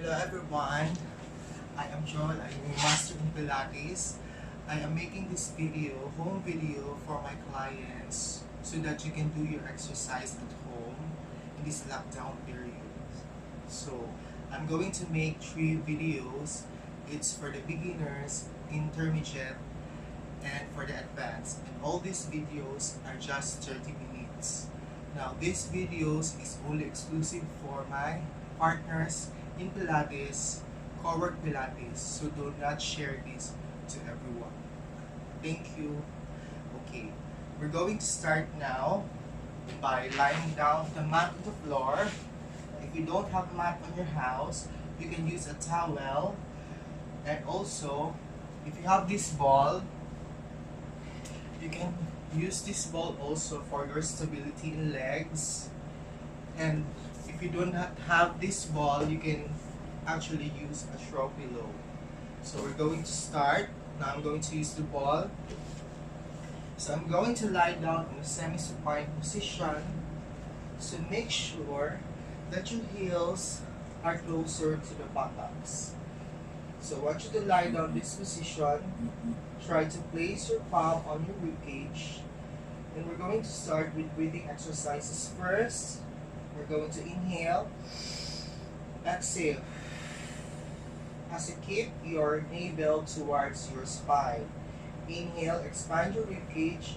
Hello everyone, I am Joel. I am a master in Pilates. I am making this video, home video for my clients so that you can do your exercise at home in this lockdown period. So I'm going to make 3 videos. It's for the beginners, intermediate, and for the advanced. And all these videos are just 30 minutes. Now these videos is only exclusive for my partners in Pilates, Corework Pilates, so do not share this to everyone. Thank you. Okay, we're going to start now by lying down the mat on the floor. If you don't have mat on your house, you can use a towel. And also, if you have this ball, you can use this ball also for your stability in legs. And if you do not have this ball, you can actually use a throw pillow. So we're going to start. Now I'm going to use the ball. So I'm going to lie down in a semi-supine position. So make sure that your heels are closer to the buttocks. So I want you to lie down in this position. Try to place your palm on your ribcage. And we're going to start with breathing exercises first. We're going to inhale, exhale. As you keep your navel towards your spine. Inhale, expand your ribcage.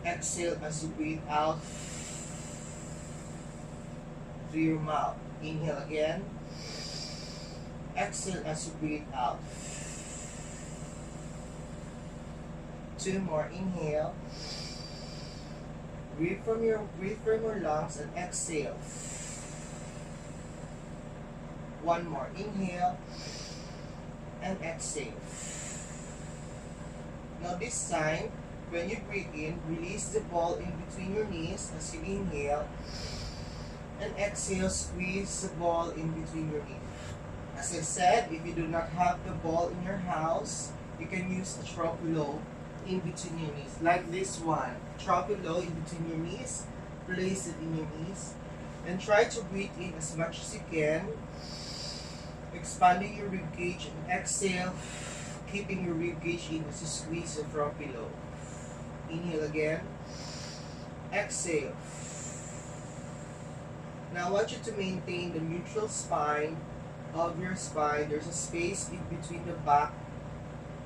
Exhale as you breathe out through your mouth. Inhale again. Exhale as you breathe out. 2 more. Inhale. Breathe from your lungs and exhale. 1 more. Inhale and exhale. Now this time, when you breathe in, release the ball in between your knees as you inhale. And exhale, squeeze the ball in between your knees. As I said, if you do not have the ball in your house, you can use a throw pillow in between your knees, like this one. Throw pillow in between your knees, place it in your knees, and try to breathe in as much as you can, expanding your ribcage, and exhale, keeping your ribcage in as you squeeze the throw pillow. Inhale again, exhale. Now I want you to maintain the neutral spine of your spine. There's a space in between the back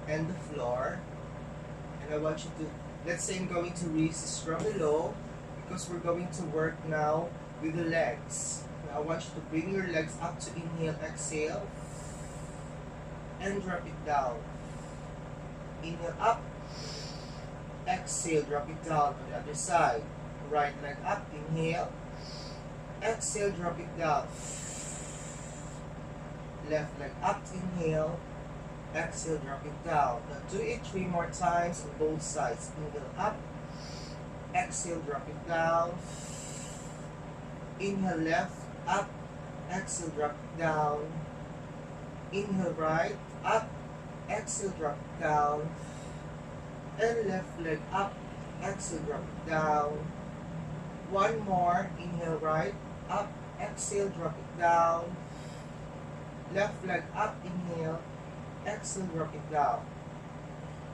and the floor. And I want you to, let's say I'm going to release this from below because we're going to work now with the legs. Now I want you to bring your legs up to inhale, exhale, and drop it down. Inhale up, exhale, drop it down on the other side. Right leg up, inhale, exhale, drop it down. Left leg up, inhale, exhale, drop it down. Now do it 3 more times on both sides. Inhale up, exhale, drop it down. Inhale left, up, exhale, drop it down. Inhale right, up, exhale, drop it down. And left leg up, exhale, drop it down. 1 more. Inhale right, up, exhale, drop it down. Left leg up, inhale, exhale, drop it down.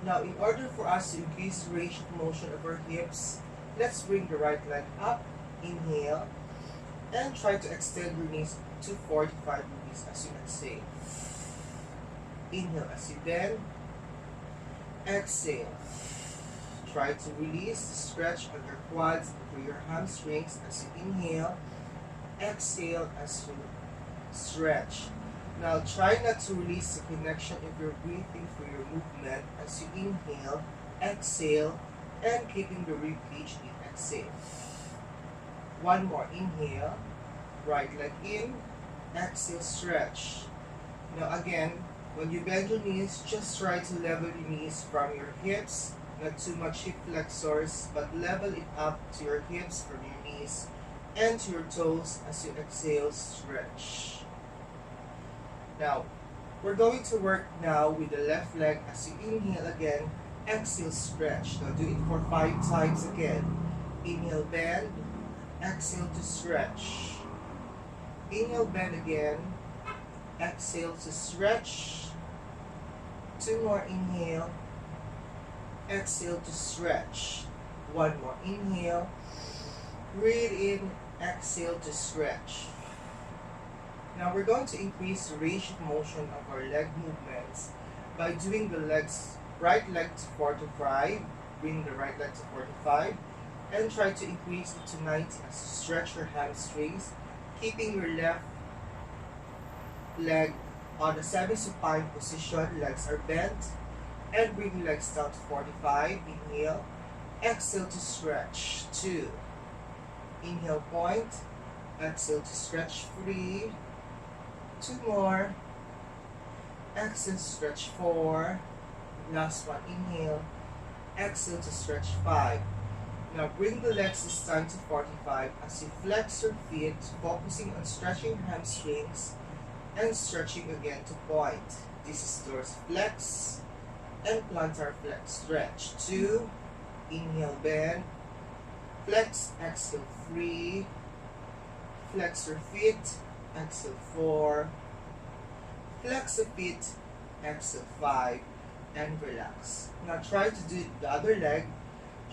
Now, in order for us to increase the range of motion of our hips, let's bring the right leg up, inhale, and try to extend your knees to 45 degrees as you exhale. Inhale as you bend, exhale. Try to release the stretch on your quads and for your hamstrings as you inhale, exhale as you stretch. Now try not to release the connection of your breathing for your movement as you inhale, exhale, and keeping the ribcage in exhale. 1 more. Inhale, right leg in, exhale, stretch. Now again, when you bend your knees, just try to level your knees from your hips, not too much hip flexors, but level it up to your hips from your knees and to your toes as you exhale, stretch. Now, we're going to work now with the left leg as you inhale again, exhale, stretch. Now do it for 5 times again. Inhale, bend, exhale to stretch. Inhale, bend again. Exhale to stretch. 2 more, inhale. Exhale to stretch. 1 more, inhale. Breathe in, exhale to stretch. Now we're going to increase the range of motion of our leg movements by doing the right leg to 45, bring the right leg to 45, and try to increase it to 90 as you stretch your hamstrings, keeping your left leg on the semi-supine position, legs are bent, and bring your legs down to 45, inhale, exhale to stretch, 2, inhale point, exhale to stretch, 3, 2 more, exhale stretch, 4, last one, inhale, exhale to stretch, 5. Now bring the legs this time to 45 as you flex your feet, focusing on stretching hamstrings and stretching again to point. This is dorsal flex and plantar flex stretch. 2, inhale bend, flex, exhale 3, flex your feet, exhale 4, flex the feet, exhale 5, and relax. Now try to do the other leg.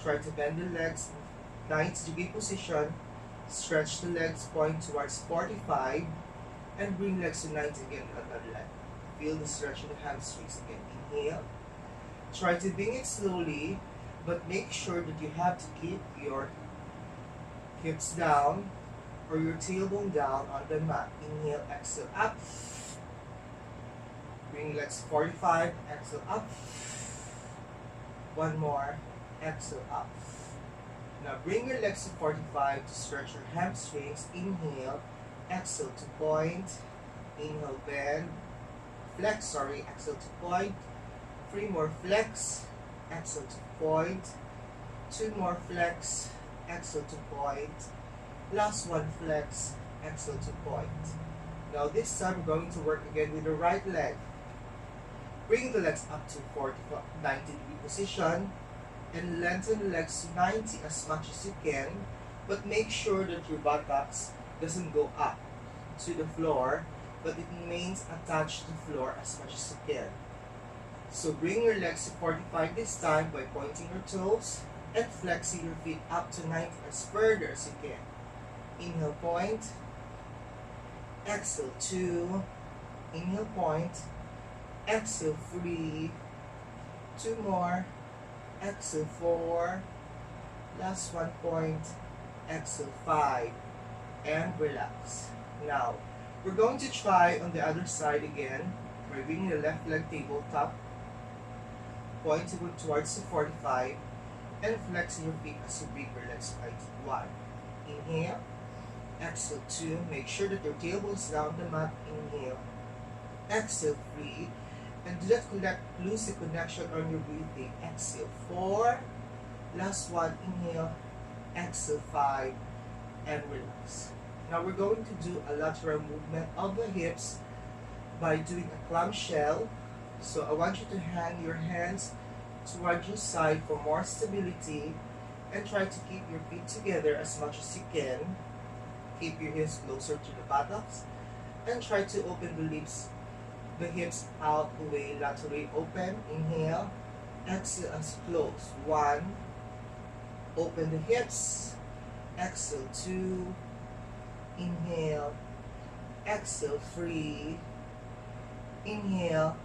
Try to bend the legs, 90-degree position, stretch the legs, point towards 45, and bring legs to 90 again on the other leg. Feel the stretch in the hamstrings again. Inhale. Try to bring it slowly, but make sure that you have to keep your hips down or your tailbone down on the mat. Inhale, exhale, up. Bring legs 45, exhale, up. 1 more. Exhale up. Now bring your legs to 45 to stretch your hamstrings. Inhale, exhale to point. Inhale, bend. Flex, exhale to point. 3 more, flex. Exhale to point. 2 more, flex. Exhale to point. Last one, flex. Exhale to point. Now this time we're going to work again with the right leg. Bring the legs up to 90-degree position and lengthen the legs to 90 as much as you can, but make sure that your buttocks doesn't go up to the floor, but it remains attached to the floor as much as you can. So bring your legs to 45 this time by pointing your toes and flexing your feet up to 90 as further as you can. Inhale, point. Exhale, 2. Inhale, point. Exhale, 3. 2 more. Exhale, 4. Last one, point. Exhale, 5. And relax. Now, we're going to try on the other side again. We're bringing the left leg tabletop, pointing towards the 45, and flexing your feet as you bring your legs right. 1. Inhale. Exhale, 2. Make sure that your tailbone is down the mat. Inhale. Exhale, 3. And do not lose the connection on your breathing. Exhale, 4. Last one, inhale. Exhale, 5. And relax. Now we're going to do a lateral movement of the hips by doing a clamshell. So I want you to hang your hands towards your side for more stability and try to keep your feet together as much as you can. Keep your hips closer to the buttocks and try to open the hips out, away, laterally open. Inhale. Exhale as close. 1. Open the hips. Exhale, 2. Inhale. Exhale, 3. Inhale.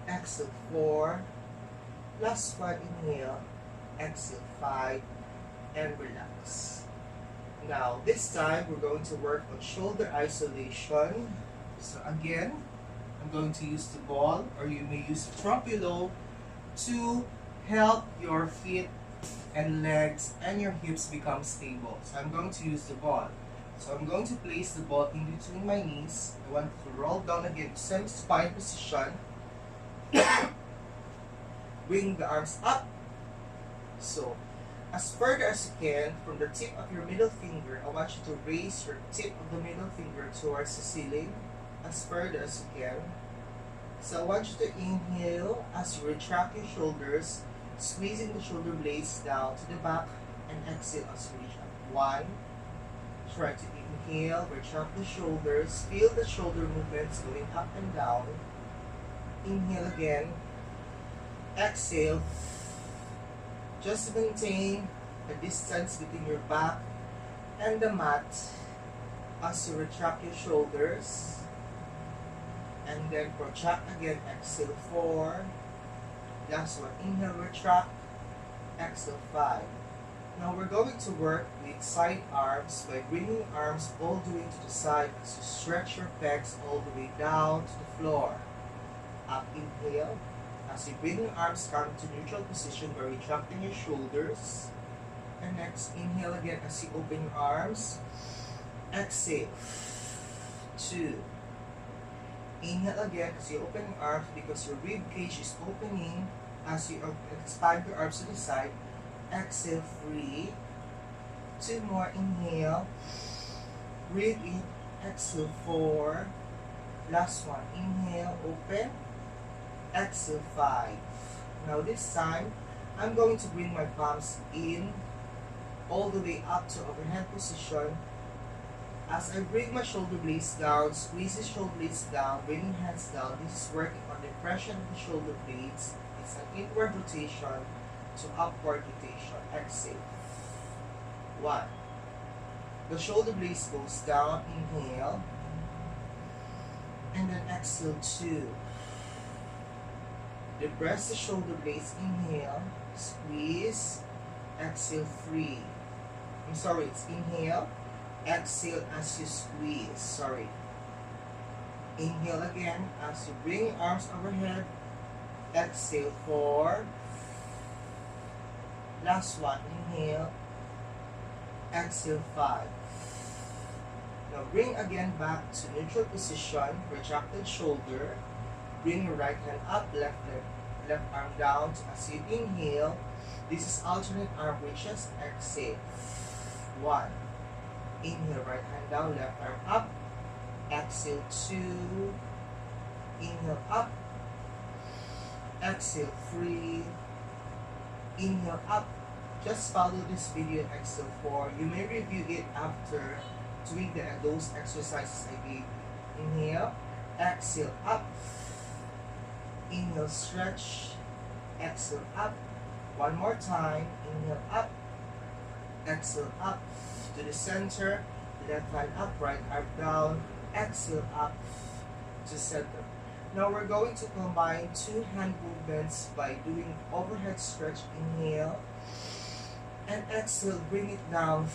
Exhale, 4. Last one, inhale. Exhale, 5. And relax. Now, this time, we're going to work on shoulder isolation. So again, I'm going to use the ball, or you may use a trunk pillow to help your feet and legs and your hips become stable. So I'm going to use the ball. So I'm going to place the ball in between my knees. I want to roll down again to semi-spine position. Bring the arms up. So, as further as you can, from the tip of your middle finger, I want you to raise your tip of the middle finger towards the ceiling as further as you can. So I want you to inhale as you retract your shoulders, squeezing the shoulder blades down to the back, and exhale as you reach up. 1. Try to Inhale, retract the shoulders. Feel the shoulder movements going up and down. Inhale again. Exhale. Just maintain a distance between your back and the mat as you retract your shoulders. And then protract again. Exhale 4. Last one. Inhale, retract. Exhale 5. Now we're going to work with side arms by bringing arms all the way to the side as you stretch your pecs all the way down to the floor. Up, inhale. As you bring your arms come to neutral position by retracting your shoulders. And next, inhale again as you open your arms. Exhale. 2. Inhale again as you open your arms because your rib cage is opening as you expand your arms to the side. Exhale, 3. 2 more, inhale. Breathe in, exhale, 4. Last one, inhale, open. Exhale, 5. Now this time, I'm going to bring my palms in all the way up to overhead position. As I bring my shoulder blades down, squeeze the shoulder blades down, bringing hands down. This is working on the pressure of the shoulder blades. It's an inward rotation to upward rotation. Exhale. 1. The shoulder blades goes down. Inhale. And then exhale 2. Depress the shoulder blades. Inhale. Squeeze. Exhale 3. I'm sorry, it's inhale. Exhale as you squeeze. Sorry. Inhale again as you bring your arms overhead. Exhale 4. Last one, inhale. Exhale 5. Now bring again back to neutral position, retracted shoulder. Bring your right hand up, left arm down as you inhale. This is alternate arm reaches. Exhale. 1. Inhale, right hand down, left arm up. Exhale 2. Inhale up. Exhale 3. Inhale up. Just follow this video and exhale 4. You may review it after doing those exercises I gave. Inhale. Exhale up. Inhale, stretch. Exhale up. One more time. Inhale up. Exhale up to the center. Left hand up, right arm down. Exhale up to center. Now we're going to combine 2 hand movements by doing overhead stretch. Inhale. And exhale, bring it down.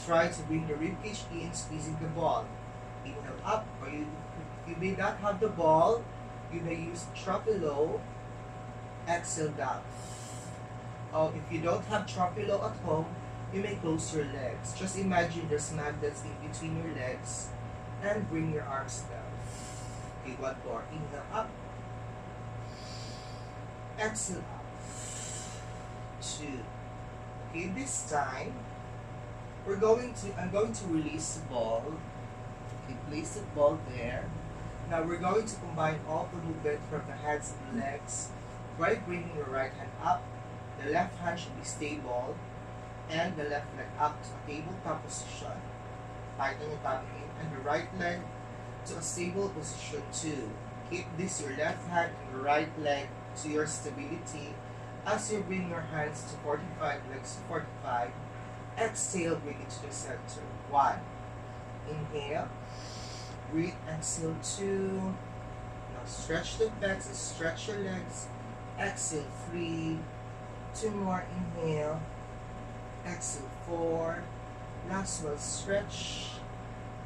Try to bring the ribcage in, squeezing the ball. Inhale up, or you may not have the ball, you may use trapelo. Exhale down. Or if you don't have trapelo at home, you may close your legs. Just imagine there's magnets in between your legs and bring your arms down. Okay, one more. Inhale up. Exhale up. 2. Okay, this time I'm going to release the ball. Okay, place the ball there. Now we're going to combine all the movement from the hands and the legs by bringing your right hand up. The left hand should be stable and the left leg up to a tabletop position. Tighten your tummy in and the right leg to a stable position too. Keep this your left hand and the right leg to your stability as you bring your hands to 45, legs to 45. Exhale, bring it to the center. 1. Inhale. Breathe, exhale 2. Now stretch the pecs and stretch your legs. Exhale 3. 2 more, inhale. Exhale 4. Last one, stretch.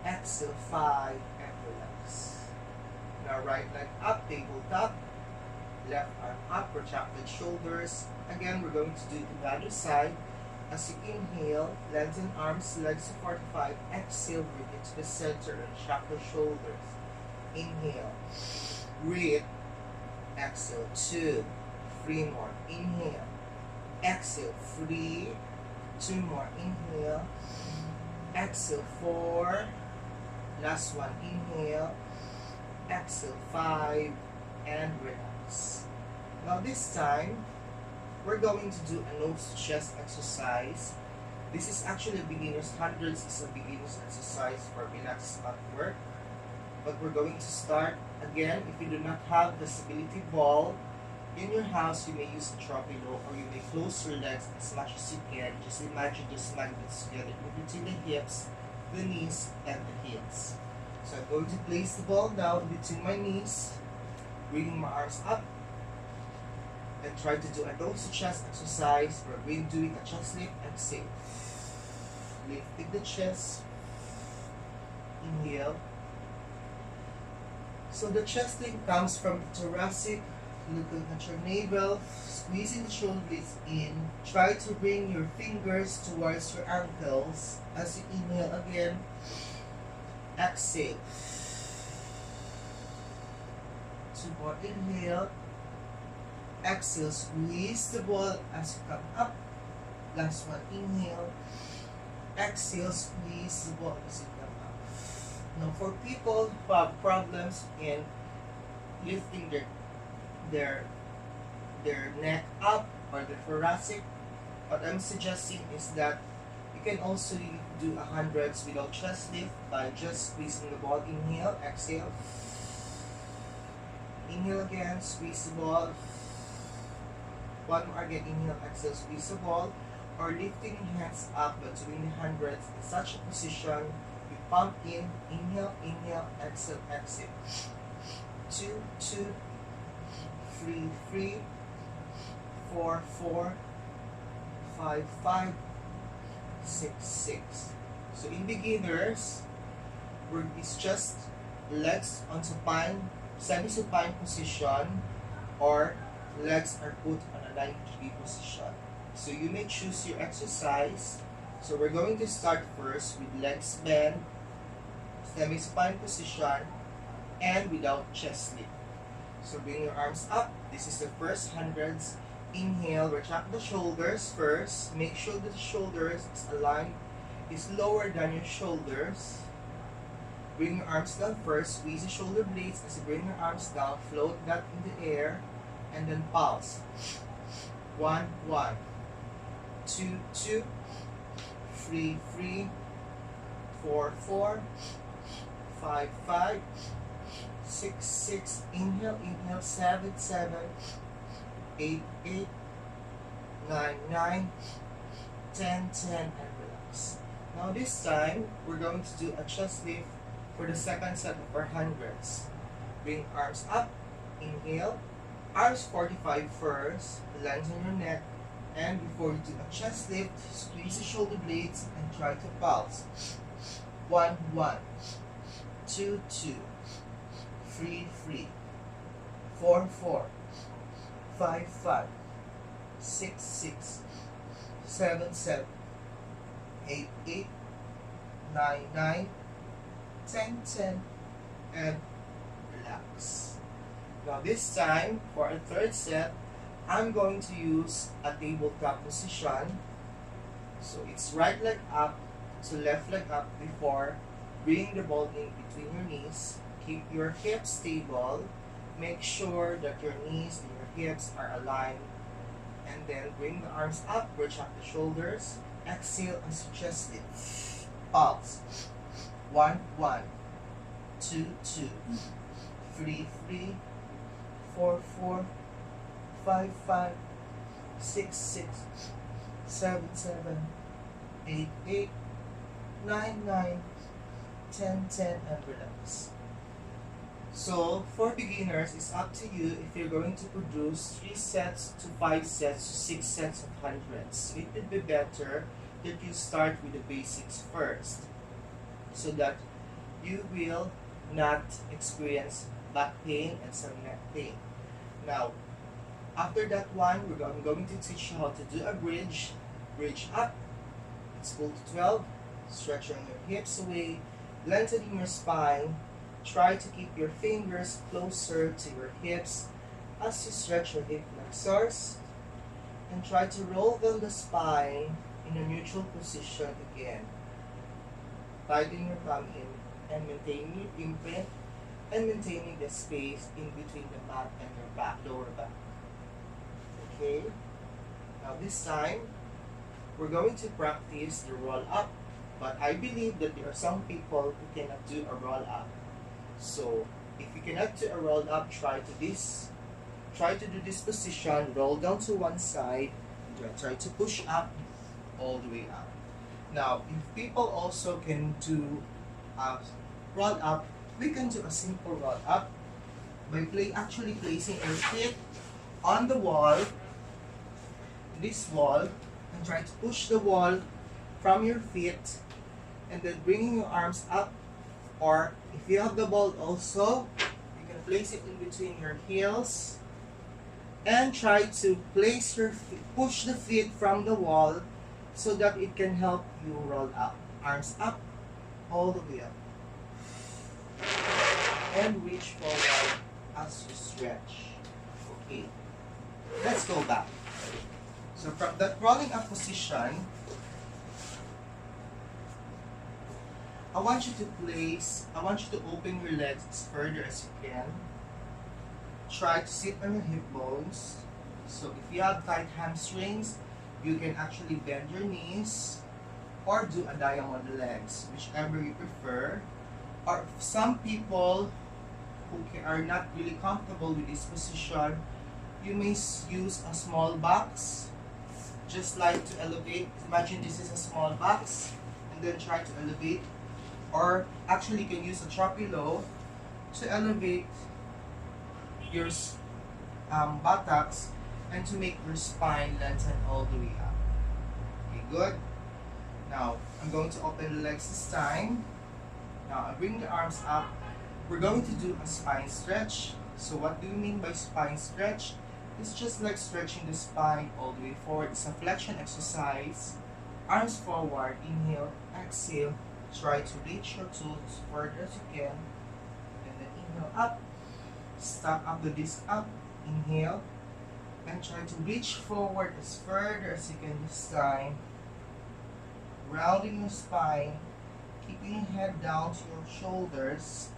Exhale 5 and relax. Now right leg up, tabletop. Left arm up, retracted shoulders. Again, we're going to do the other side. As you inhale, lengthen arms, legs to 45. Exhale, bring it to the center and retract the shoulders. Inhale. Breathe. Exhale. 2. 3 more. Inhale. Exhale. 3. 2 more. Inhale. Exhale. 4. Last one. Inhale. Exhale. 5. And relax. Now this time, we're going to do a nose to chest exercise. This is actually a beginner's, hundreds is a beginner's exercise for Pilates mat work. But we're going to start again. If you do not have the stability ball in your house, you may use a throw pillow, or you may close your legs as much as you can. Just imagine just magnets together in between the hips, the knees, and the heels. So I'm going to place the ball down between my knees, bringing my arms up, and try to do a nose to chest exercise. We're doing a chest lift, exhale. Lifting the chest, inhale. So the chest lift comes from the thoracic, looking at your navel, squeezing the shoulder blades in. Try to bring your fingers towards your ankles as you inhale again. Exhale. Two more inhale. Exhale, squeeze the ball as you come up. Last one, inhale. Exhale, squeeze the ball as you come up. Now for people who have problems in lifting their neck up or the thoracic, what I'm suggesting is that you can also do hundreds without chest lift by just squeezing the ball. Inhale, exhale. Inhale again, squeeze the ball. One more again, inhale, exhale, squeeze the ball. Or lifting your hands up but doing the hundreds in such a position. You pump in, inhale, inhale, exhale, exhale. 2, 2, 3, 3, 4, 4, 5, 5, 6, 6. So in beginners, it's just legs on supine, semi-supine position, or legs are put on a 90-degree position. So you may choose your exercise. So we're going to start first with legs bent, semi-supine position, and without chest lift. So bring your arms up. This is the first hundreds. Inhale, retract the shoulders first. Make sure that the shoulders is aligned, is lower than your shoulders. Bring your arms down first. Squeeze the shoulder blades as you bring your arms down. Float that in the air, and then pulse. 1, 1, 2, 2, 3, 3, 4, 4, 5, 5, 6, 6. Inhale, inhale. 7, 7, 8, 8, 9, 9, 10, 10, and relax. Now this time, we're going to do a chest lift for the second set of our hundreds. Bring arms up, inhale, arms 45 first, lands on your neck, and before you do a chest lift, squeeze the shoulder blades and try to pulse. 1, 1, 2, 2, 3, 3, 4, 4, 5, 5, 6, 6, 7, 7, 8, 8, 9, 9, 10, 10, and relax. Now this time, for our third set, I'm going to use a tabletop position. So it's right leg up to left leg up before bringing the ball in between your knees. Keep your hips stable. Make sure that your knees and your hips are aligned. And then bring the arms up, retract the shoulders. Exhale as you chest lift. Pulse. 1, 1, 2, 2, 3, 3, 4, 4, 5, 5, 6, 6, 7, 7, 8, 8, 9, 9, 10, 10, and relax. So, for beginners, it's up to you if you're going to produce 3 sets to 5 sets to 6 sets of hundreds. So it would be better that you start with the basics first, so that you will not experience back pain and some neck pain. Now, after that one, I'm going to teach you how to do a bridge. Bridge up. It's pull to 12. Stretching your hips away. Lengthening your spine. Try to keep your fingers closer to your hips as you stretch your hip flexors. And try to roll down the spine in a neutral position again. Tighten your thumb in and maintaining your imprint and maintaining the space in between the mat and your back, lower back. Okay? Now this time, we're going to practice the roll up, but I believe that there are some people who cannot do a roll up. So if you cannot do a roll up, try to do this position, roll down to one side, and try to push up all the way up. Now, if people also can do a roll up, we can do a simple roll up by actually placing your feet on the wall, this wall, and try to push the wall from your feet, and then bringing your arms up. Or if you have the ball also, you can place it in between your heels and try to place your feet, push the feet from the wall so that it can help you roll up. Arms up, all the way up. And reach forward as you stretch. Okay, let's go back. So from that rolling up position, I want you to open your legs as further as you can. Try to sit on your hip bones. So if you have tight hamstrings, you can actually bend your knees or do a diamond legs, whichever you prefer. Or if some people who are not really comfortable with this position, you may use a small box, just like to elevate. Imagine this is a small box, and then try to elevate. Or actually you can use a trapelo to elevate your buttocks and to make your spine lengthen all the way up. Okay, good. Now, I'm going to open the legs this time. Now, I bring the arms up. We're going to do a spine stretch. So what do you mean by spine stretch? It's just like stretching the spine all the way forward. It's a flexion exercise. Arms forward, inhale, exhale. Try to reach your toes as far as you can. And then inhale up. Stack up the disc up. Inhale. And try to reach forward as further as you can this time. Rounding your spine. Keeping your head down to your shoulders.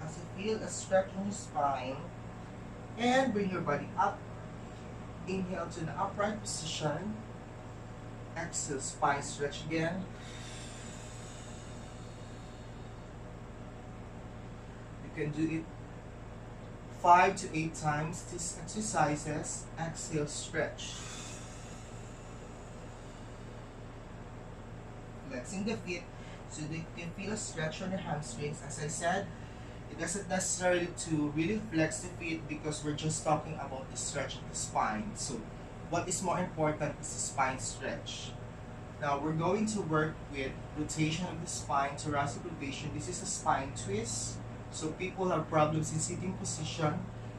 As you feel a stretch in your spine. And bring your body up. Inhale to the upright position. Exhale, spine stretch again. You can do it 5 to 8 times these exercises. Exhale, stretch. Flexing the feet so that you can feel a stretch on the hamstrings. As I said, it doesn't necessarily to really flex the feet because we're just talking about the stretch of the spine. So what is more important is the spine stretch. Now we're going to work with rotation of the spine, thoracic rotation. This is a spine twist. So people have problems in sitting position.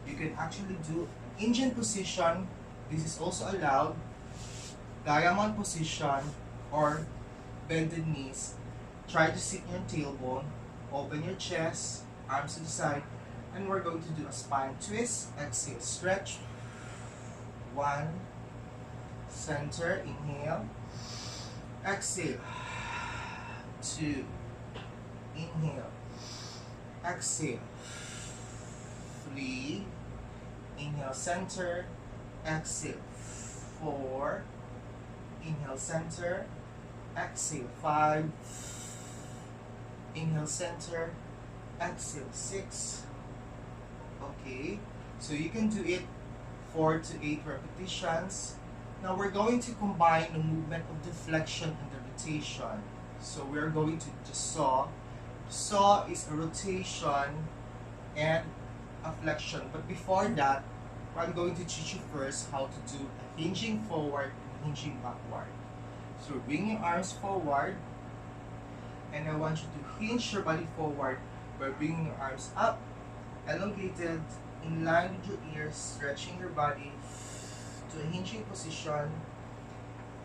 You can actually do Indian position. This is also allowed. Diamond position or bended knees. Try to sit on your tailbone. Open your chest. Arms to the side. And we're going to do a spine twist. Exhale, stretch. 1. Center. Inhale. Exhale. 2. Inhale. Exhale. 3. Inhale, center. Exhale. 4. Inhale, center. Exhale. 5. Inhale, center. Exhale. 6. Okay, so you can do it 4 to 8 repetitions. Now we're going to combine the movement of the flexion and the rotation. So we're going to the saw. Saw is a rotation and a flexion. But before that, I'm going to teach you first how to do a hinging forward and hinging backward. So bring your arms forward, and I want you to hinge your body forward by bringing your arms up, elongated, in line with your ears, stretching your body to a hinging position,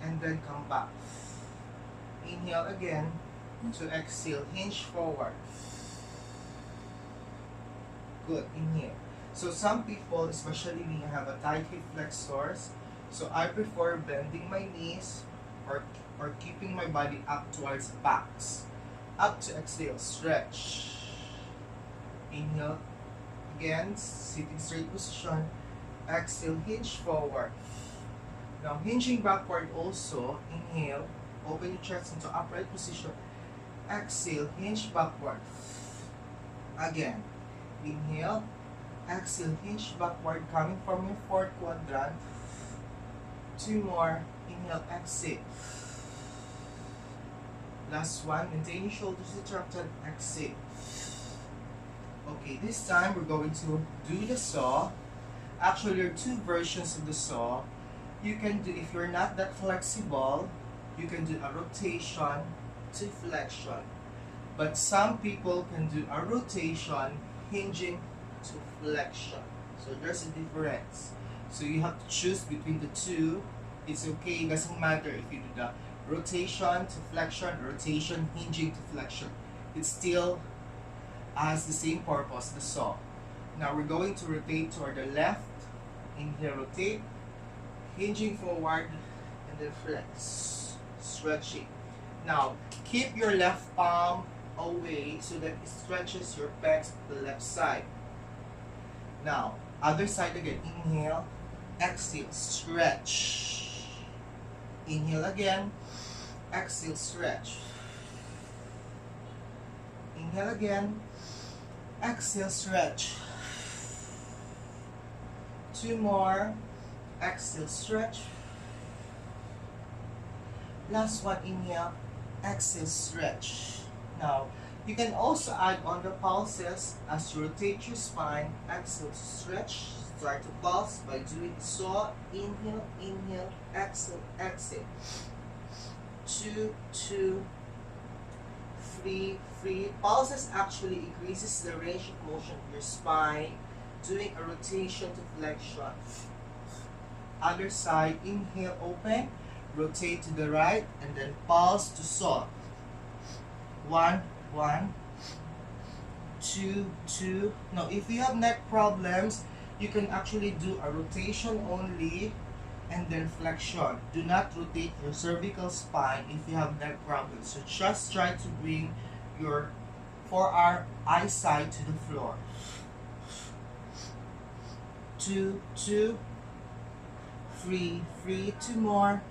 and then come back. Inhale again to exhale, hinge forward. Good, inhale. So some people, especially when you have a tight hip flexors, so I prefer bending my knees or keeping my body up towards the backs. Up to exhale, stretch. Inhale again, sitting straight position. Exhale, hinge forward. Now, hinging backward also, inhale, open your chest into upright position. Exhale, hinge backward. Again, inhale, exhale, hinge backward, coming from your fourth quadrant. 2 more, inhale, exhale. Last one, maintain your shoulders retracted, exhale. Okay, this time we're going to do the saw. Actually, there are two versions of the saw. You can do, if you're not that flexible, you can do a rotation to flexion. But some people can do a rotation hinging to flexion. So there's a difference. So you have to choose between the two. It's okay, it doesn't matter if you do the rotation to flexion, rotation hinging to flexion. It still has the same purpose, the saw. Now we're going to rotate toward the left. Inhale, rotate, hinging forward, and then flex, stretching. Now keep your left palm away so that it stretches your pecs to the left side. Now other side again. Inhale, exhale, stretch. Inhale again, exhale, stretch. Inhale again, exhale, stretch. 2 more, exhale, stretch. Last one, inhale, exhale, stretch. Now, you can also add on the pulses as you rotate your spine. Exhale to stretch. Start to pulse by doing the saw. Inhale, inhale, exhale, exhale. 2, 2, 3, 3. Pulses actually increases the range of motion of your spine. Doing a rotation to flexion. Other side, inhale, open. Rotate to the right and then pulse to saw. 1, 1, 2, 2. Now, if you have neck problems, you can actually do a rotation only and then flexion. Do not rotate your cervical spine if you have neck problems. So just try to bring your forearm eyesight to the floor. 2, 2, 3, 3, 2 more,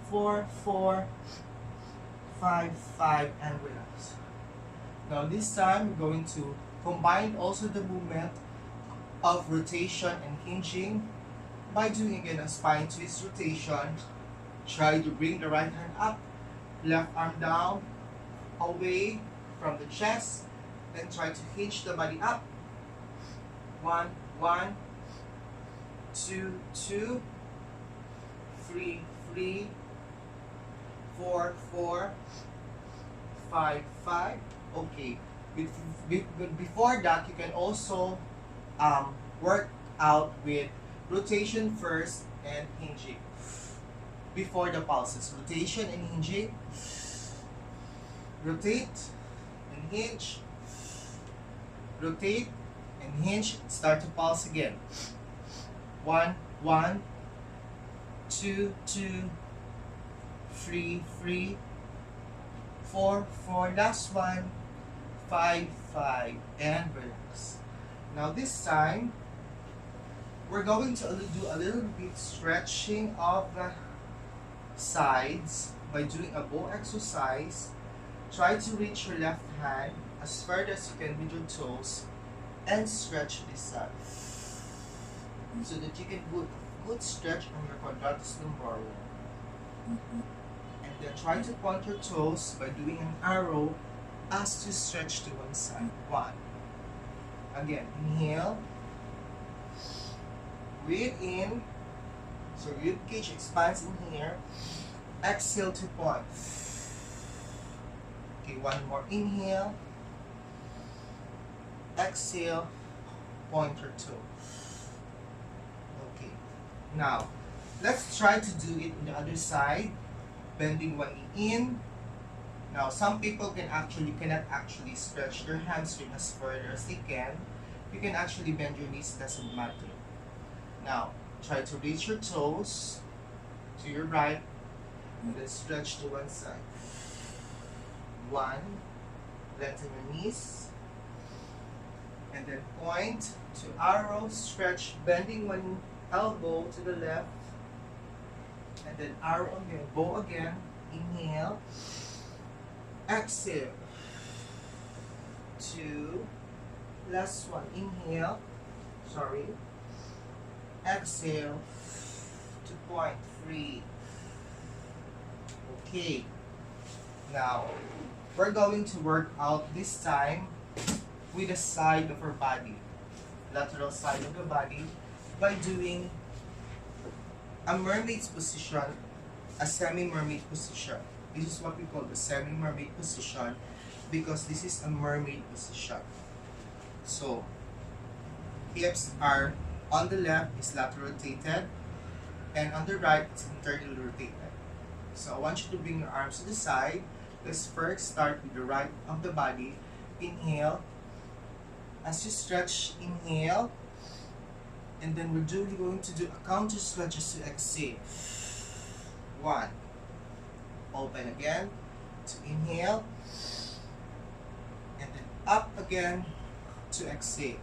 4, 4, 5, 5, and relax. Now this time we're going to combine also the movement of rotation and hinging by doing again a spine twist rotation. Try to bring the right hand up, left arm down, away from the chest, then try to hinge the body up. 1, 1, 2, 2, 3, 3, 4, 4, 5, 5. Okay. Before that, you can also work out with rotation first and hinging. Before the pulses, rotation and hinging. Rotate and hinge. Rotate and hinge. Start to pulse again. 1, 1, 2, 2, 3, 3, 4, 4. Last one. 5, 5, and relax. Now this time, we're going to do a little bit stretching of the sides by doing a bow exercise. Try to reach your left hand as far as you can with your toes and stretch this side so that you can put good stretch on your quadratus lumborum. And then try to point your toes by doing an arrow as you stretch to one side. 1. Again, inhale. Breathe in. So rib cage expands in here. Exhale to point. Okay, one more. Inhale. Exhale. Point your toe. Okay. Now, let's try to do it on the other side. Bending one knee in. Now, some people cannot actually stretch their hamstring as further as they can. You can actually bend your knees, doesn't matter. Now, try to reach your toes to your right and then stretch to one side. 1, lengthen your knees, and then point to arrow, stretch, bending one elbow to the left, And then arrow again, bow again. Inhale. Exhale. 2. Last one. Inhale. Sorry. Exhale. 2.3. Okay. Now, we're going to work out this time with the side of our body, lateral side of the body, by doing a mermaid's position, a semi-mermaid position. This is what we call the semi-mermaid position because this is a mermaid position. So, hips are on the left is lateral rotated and on the right it's internally rotated. So I want you to bring your arms to the side. Let's first start with the right of the body. Inhale. As you stretch, inhale. And then we're going to do a counter stretch as you exhale. 1. Open again to inhale. And then up again to exhale.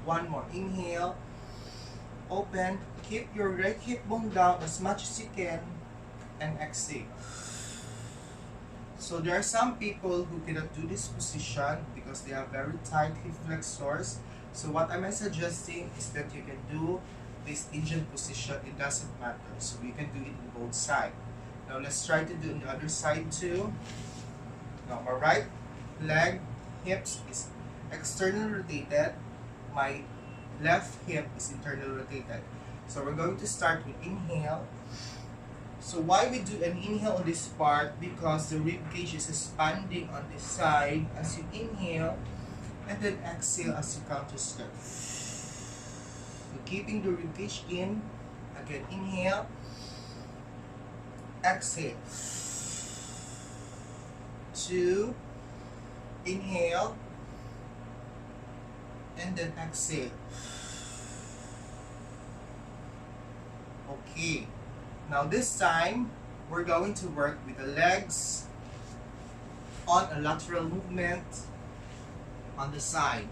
One more. Inhale. Open. Keep your right hip bone down as much as you can. And exhale. So there are some people who cannot do this position because they have very tight hip flexors. So what am I suggesting is that you can do this Indian position. It doesn't matter. So we can do it on both sides. Now let's try to do on the other side too. Now my right leg hips is externally rotated. My left hip is internally rotated. So we're going to start with inhale. So why we do an inhale on this part? Because the rib cage is expanding on this side as you inhale, and then exhale as you counter stretch. So keeping the rib cage in. Again, inhale, exhale. 2, inhale, and then exhale. Okay. Now this time, we're going to work with the legs on a lateral movement on the side.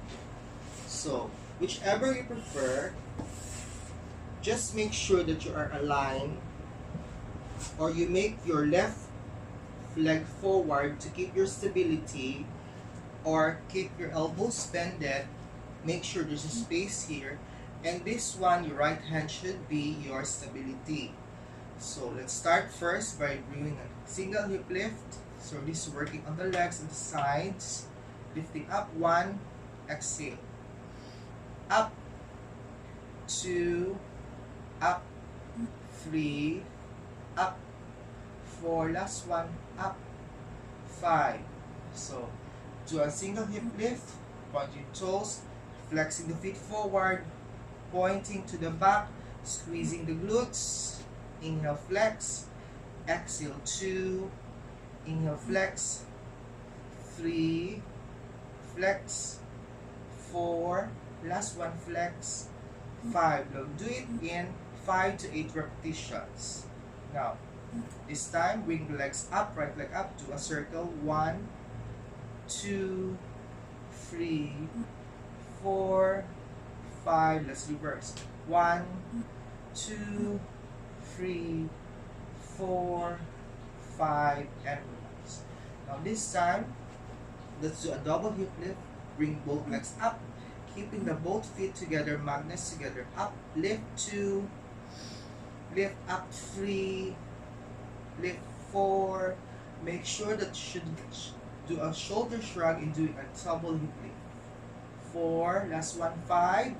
So, whichever you prefer, just make sure that you are aligned, or you make your left leg forward to keep your stability, or keep your elbows bended. Make sure there's a space here, and this one, your right hand should be your stability. So let's start first by doing a single hip lift. So this is working on the legs and the sides. Lifting up 1, exhale. Up 2, up 3, up 4, last one, up 5. So do a single hip lift, pointing toes, flexing the feet forward, pointing to the back, squeezing the glutes. Inhale, flex. Exhale, 2. Inhale, flex. 3. Flex. 4. Last one, flex. 5. Now do it in 5 to 8 repetitions. Now, this time, bring the legs up, right leg up to a circle. 1, 2, 3, 4, 5. Let's reverse. 1, 2, 3, 4, 5, and relax. Now this time, let's do a double hip lift. Bring both legs up, keeping the both feet together, magnets together. Up, lift 2, lift up 3, lift 4. Make sure that you should do a shoulder shrug in doing a double hip lift. 4, last one, 5.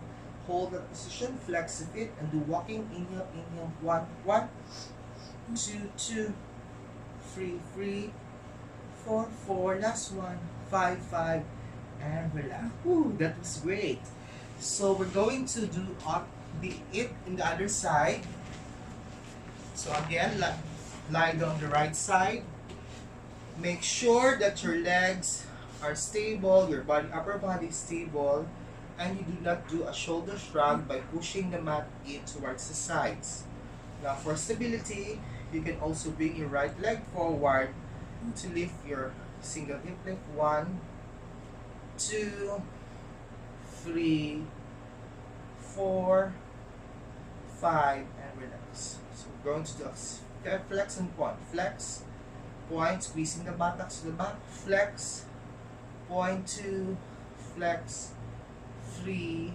Hold that position, flex the feet, and do walking. Inhale, inhale. 1, 1, 2, 2, 3, 3, 4, 4. Last one, 5, 5, and relax. Woo, that was great. So we're going to do it in the other side. So again, lie down the right side. Make sure that your legs are stable, your upper body is stable, and you do not do a shoulder shrug by pushing the mat in towards the sides. Now for stability, you can also bring your right leg forward to lift your single hip lift. 1, 2, 3, 4, 5, and relax. So we're going to do a flex and point. Flex, point, squeezing the buttocks to the back. Flex, point 2, flex, 3,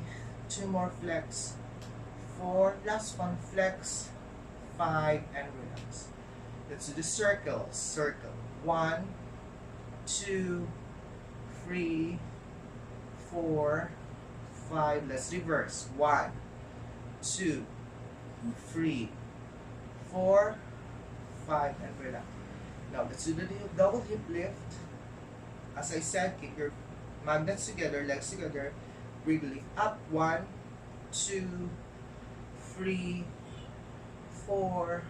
2 more flex, 4, last one, flex, 5, and relax. Let's do the circle. Circle. 1, 2, 3, 4, 5. Let's reverse. 1, 2, 3, 4, 5, and relax. Now let's do the double hip lift. As I said, keep your magnets together, legs together. Bring the lift up. 1, 2, 3, 4,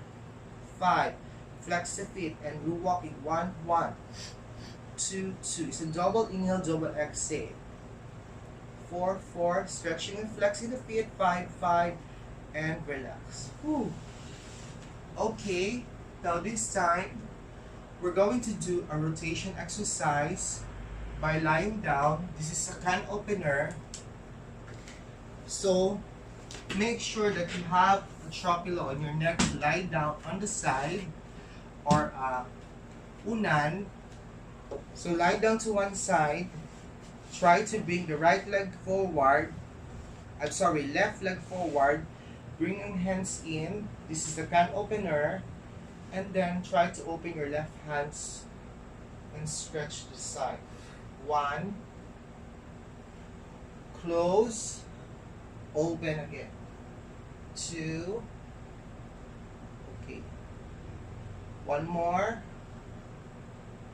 5. Flex the feet and we're walking. 1, 1, 2, 2. It's a double inhale, double exhale. 4, 4. Stretching and flexing the feet. 5, 5, and relax. Whew. Okay. Now this time, we're going to do a rotation exercise by lying down. This is a can opener. So make sure that you have a trapelo on your neck to lie down on the side or unan. So lie down to one side. Try to bring the right leg forward. Left leg forward. Bring your hands in. This is the can opener. And then try to open your left hands and stretch to the side. 1, close, open again. 2, okay. 1 more,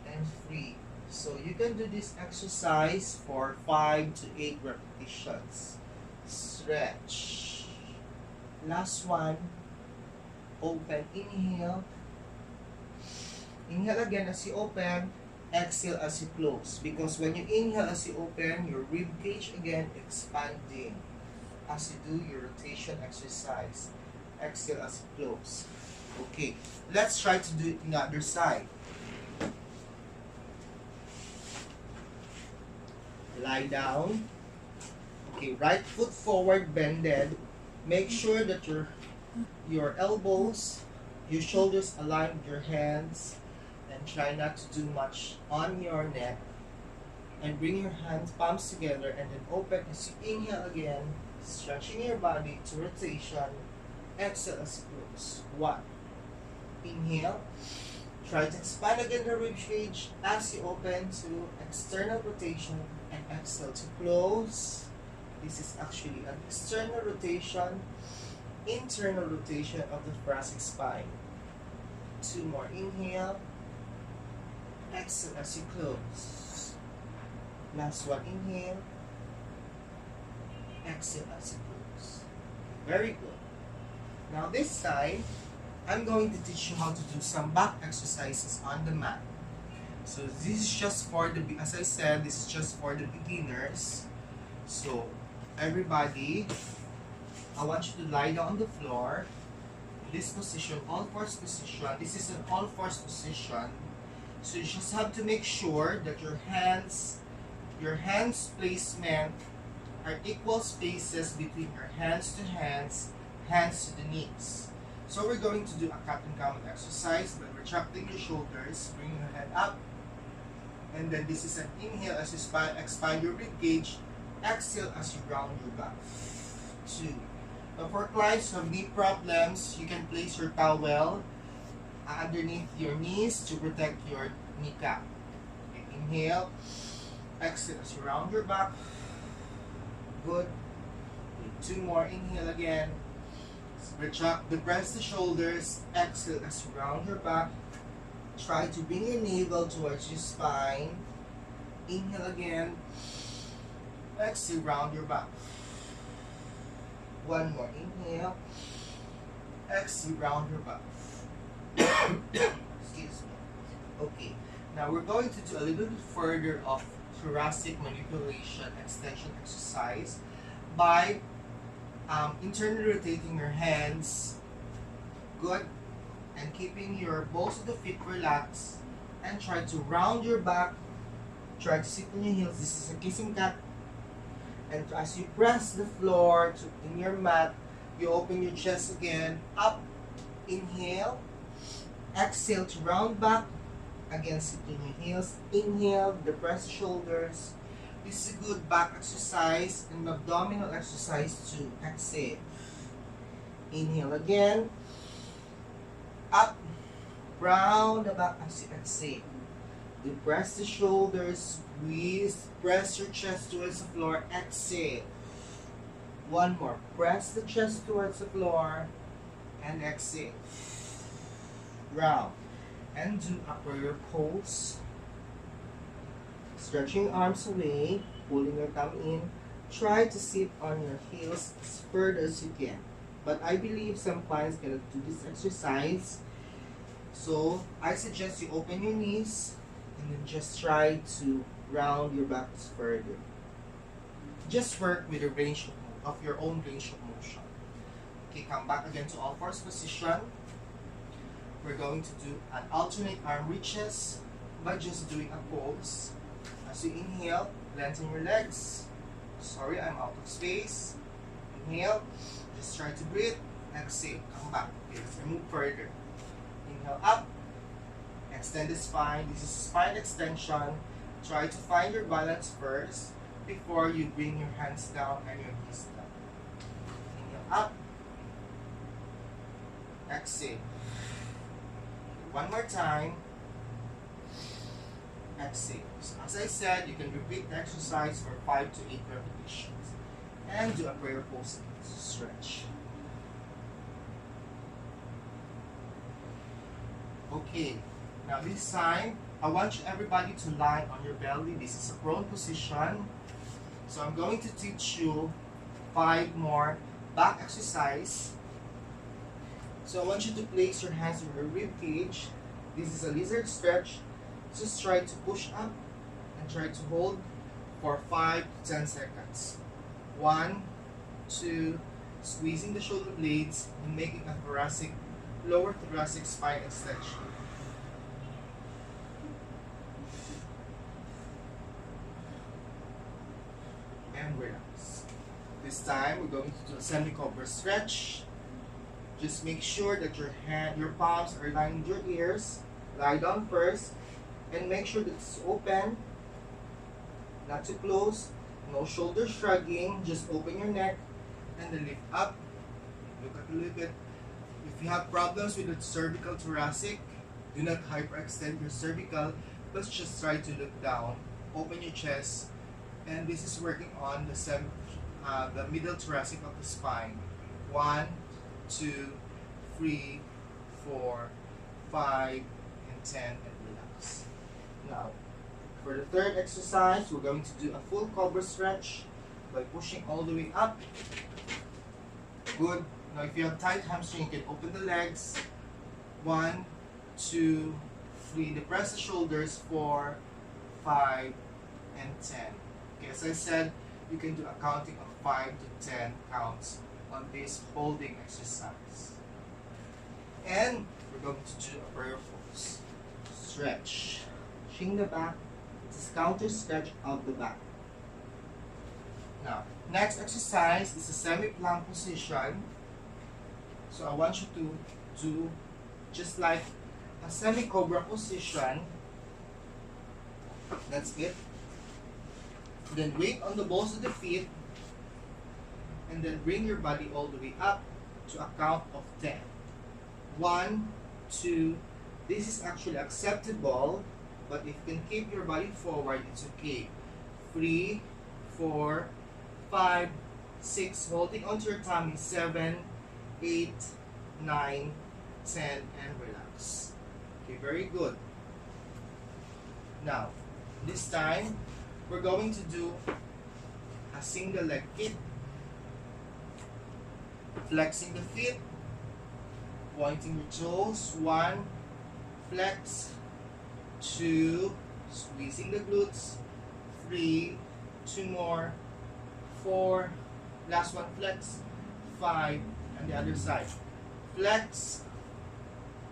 and 3. So you can do this exercise for 5 to 8 repetitions. Stretch. Last one, open, inhale. Inhale again as you open, exhale as you close. Because when you inhale as you open, your rib cage again expanding as you do your rotation exercise. Exhale as you close. Okay, let's try to do it on the other side. Lie down. Okay, right foot forward, bended. Make sure that your elbows, your shoulders align with your hands. And try not to do much on your neck. And bring your hands, palms together, and then open as you inhale again, stretching your body to rotation. Exhale as you close. 1. Inhale. Try to expand again the rib cage as you open to external rotation, and exhale to close. This is actually an external rotation, internal rotation of the thoracic spine. 2 more. Inhale. Exhale as you close. Last one, inhale. Exhale as you close. Very good. Now this time, I'm going to teach you how to do some back exercises on the mat. So this is just for the, as I said, this is just for the beginners. So everybody, I want you to lie down on the floor. This position, all-fours position. This is an all-fours position. So you just have to make sure that your hands placement are equal spaces between your hands to the knees. So we're going to do a cat and camel exercise by retracting your shoulders, bringing your head up, and then this is an inhale as you expand your rib cage, exhale as you round your back. 2. Now for clients who have knee problems, you can place your towel underneath your knees to protect your kneecap. Okay, inhale, exhale as you round your back. Good. Okay, 2 more. Inhale again. Retract, depress the shoulders. Exhale as you round your back. Try to bring your navel towards your spine. Inhale again. Exhale, round your back. 1 more. Inhale. Exhale, round your back. Excuse me. Okay, now we're going to do a little bit further of thoracic manipulation extension exercise by internally rotating your hands. Good. And keeping your balls of the feet relaxed, and try to round your back. Try to sit on your heels. This is a kissing cat. And as you press the floor in your mat, You open your chest again, up, inhale, exhale to round back, again sitting your heels, inhale, depress the shoulders. This is a good back exercise and abdominal exercise to exhale. Inhale again, up, round the back as you exhale. Depress the shoulders, squeeze, press your chest towards the floor, exhale. One more, press the chest towards the floor and exhale. Round and do a prayer pose. Stretching arms away, pulling your thumb in. Try to sit on your heels as further as you can. But I believe some clients cannot do this exercise. So I suggest you open your knees and then just try to round your back further. Just work with the range of your own range of motion. Okay, come back again to all fours position. We're going to do an alternate arm reaches by just doing a pose. As you inhale, lengthen your legs. Sorry, I'm out of space. Inhale, just try to breathe. Exhale, come back. Okay, let's move further. Inhale up, extend the spine. This is spine extension. Try to find your balance first before you bring your hands down and your knees down. Inhale up, exhale. One more time. Exhale. So as I said, you can repeat the exercise for 5 to 8 repetitions. And do a prayer pose. Stretch. Okay. Now this time, I want everybody to lie on your belly. This is a prone position. So I'm going to teach you 5 more back exercise. So I want you to place your hands on your rib cage. This is a lizard stretch. Just try to push up and try to hold for 5 to 10 seconds. 1, 2, squeezing the shoulder blades and making a lower thoracic spine extension. And relax. This time we're going to do a semi-cobra stretch. Just make sure that your palms are aligned with your ears. Lie down first and make sure that it's open, not too close, no shoulder shrugging. Just open your neck and then lift up. Look up a little bit. If you have problems with the cervical thoracic, do not hyperextend your cervical, but just try to look down. Open your chest, and this is working on the middle thoracic of the spine. 1, 2, 3, 4, 5, and 10, and relax. Now, for the third exercise, we're going to do a full cobra stretch by pushing all the way up. Good. Now, if you have tight hamstring, you can open the legs. 1, 2, 3. Depress the shoulders. 4, 5, and 10. Okay, as I said, you can do a counting of 5 to 10 counts on this holding exercise. And we're going to do a prayer pose. Stretch. Stretching the back. It's a counter stretch of the back. Now, next exercise is a semi-plank position. So I want you to do just like a semi-cobra position. That's it. Then weight on the balls of the feet. And then bring your body all the way up to a count of 10. 1, 2. This is actually acceptable, but if you can keep your body forward, it's okay. 3, 4, 5, 6. Holding onto your tummy. 7, 8, 9, 10, and relax. Okay, very good. Now, this time, we're going to do a single leg kick. Flexing the feet, pointing your toes. 1, flex. 2, squeezing the glutes. 3, 2 more. 4, last one, flex. 5, and the other side. Flex.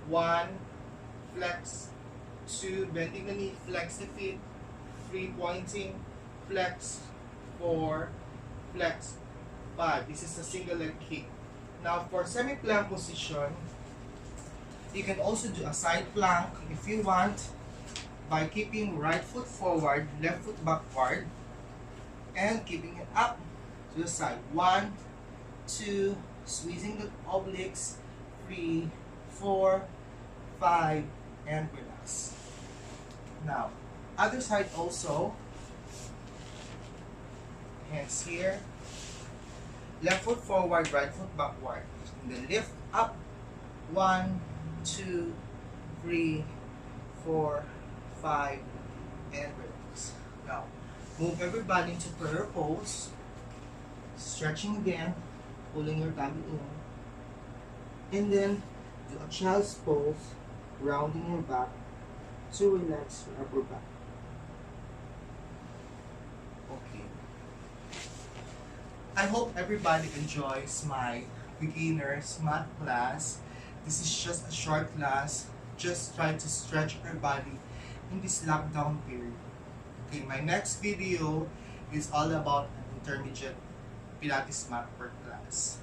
1, flex. 2, bending the knee, flex the feet. 3, pointing, flex. 4, flex. 5. This is a single leg kick. Now for semi-plank position, you can also do a side plank if you want by keeping right foot forward, left foot backward, and keeping it up to the side. 1, 2, squeezing the obliques, 3, 4, 5, and relax. Now, other side also. Hands here. Left foot forward, right foot backward. And then lift up. 1, 2, 3, 4, 5, and relax. Now, move every body into prayer pose. Stretching again, pulling your tummy in. And then do a child's pose, rounding your back to relax your upper back. Okay. I hope everybody enjoys my beginner's mat class. This is just a short class. Just try to stretch your body in this lockdown period. Okay, my next video is all about an intermediate Pilates matwork class.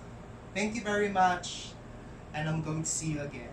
Thank you very much, and I'm going to see you again.